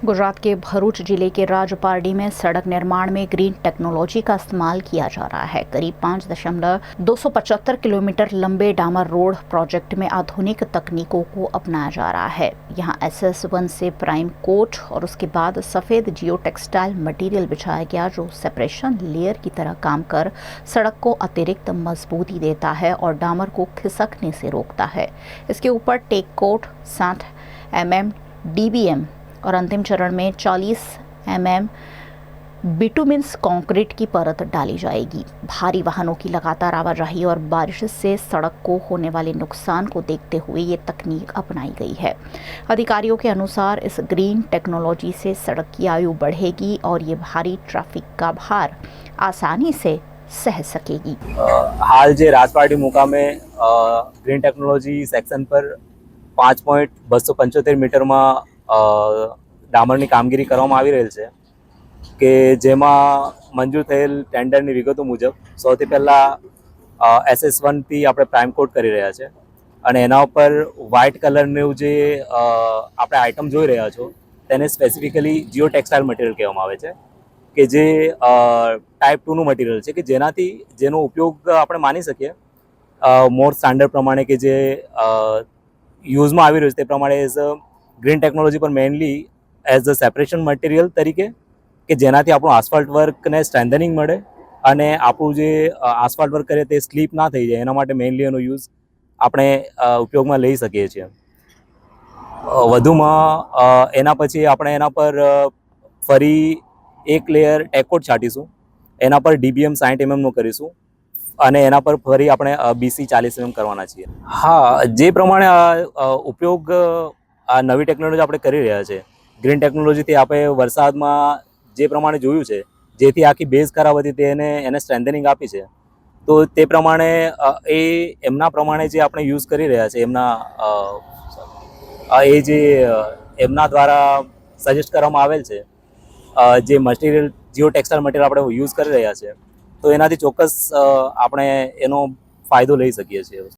गुजरात के भरूच जिले के राजपारडी में सड़क निर्माण में ग्रीन टेक्नोलॉजी का इस्तेमाल किया जा रहा है। करीब 5.275 किलोमीटर लंबे डामर रोड प्रोजेक्ट में आधुनिक तकनीकों को अपनाया जा रहा है। यहां SS1 से प्राइम कोट और उसके बाद सफ़ेद जियो टेक्सटाइल मटेरियल बिछाया गया, जो सेपरेशन लेयर की तरह काम कर सड़क को अतिरिक्त मजबूती देता है और डामर को खिसकने से रोकता है। इसके ऊपर टेक कोट 60 mm DBM और अंतिम चरण में 40 mm बिटुमिन्स कंक्रीट की परत डाली जाएगी। भारी वाहनों की लगातार आवाजाही और बारिश से सड़क को होने वाले नुकसान को देखते हुए ये तकनीक अपनाई गई है। अधिकारियों के अनुसार इस ग्रीन टेक्नोलॉजी से सड़क की आयु बढ़ेगी और ये भारी ट्रैफिक का भार आसानी से सह सकेगी। हाल जे રાજપારડી મુકામે ગ્રીન ટેકનોલોજી સેક્શન પર 5.275 મીટરમાં ડામરની કામગીરી કરવામાં આવી રહેલ છે કે જેમાં મંજૂર થયેલ ટેન્ડરની વિગતો મુજબ સૌથી પહેલાં SS1 થી આપણે પ્રાઇમ કોટ કરી રહ્યા છે અને એના ઉપર વ્હાઇટ કલરનું જે આપણે આઇટમ જોઈ રહ્યા છો તેને સ્પેસિફિકલી જીઓ ટેક્સટાઇલ મટીરિયલ કહેવામાં આવે છે કે જે ટાઈપ 2નું મટીરિયલ છે કે જેનો ઉપયોગ આપણે માની શકીએ મોર સ્ટાન્ડર્ડ પ્રમાણે કે જે યુઝમાં આવી રહ્યું છે તે પ્રમાણે એઝ અ ગ્રીન ટેકનોલોજી પર mainly as a separation material તરીકે કે જેનાથી આપણું આસફાલ્ટ વર્કને સ્ટ્રેન્થનિંગ મળે અને આપણું જે આસફાલ્ટ વર્ક કરે તે સ્લીપ ના થઈ જાય એના માટે મેઇનલી એનો યુઝ આપણે ઉપયોગમાં લઈ શકીએ છીએ। વધુમાં એના પછી આપણે એના પર ફરી એક લેયર ટેકોટ છાંટીશું, એના પર DBM 60 mm નો કરીશું અને એના પર ફરી આપણે BC 40 mm કરવાના છીએ। હા, જે પ્રમાણે ઉપયોગ આ નવી ટેકનોલોજી આપણે કરી રહ્યા છે, ગ્રીન ટેકનોલોજીથી આપણે વરસાદમાં જે પ્રમાણે જોયું છે જેથી આખી બેઝ ખરાબ હતી એને સ્ટ્રેન્થનિંગ આપી છે, તો તે પ્રમાણે એ એમના પ્રમાણે જે આપણે યુઝ કરી રહ્યા છે એ જે એમના દ્વારા સજેસ્ટ કરવામાં આવેલ છે જે મટીરિયલ જીઓ ટેક્સટાઇલ મટીરિયલ આપણે યુઝ કરી રહ્યા છે તો એનાથી ચોક્કસ આપણે એનો ફાયદો લઈ શકીએ છીએ।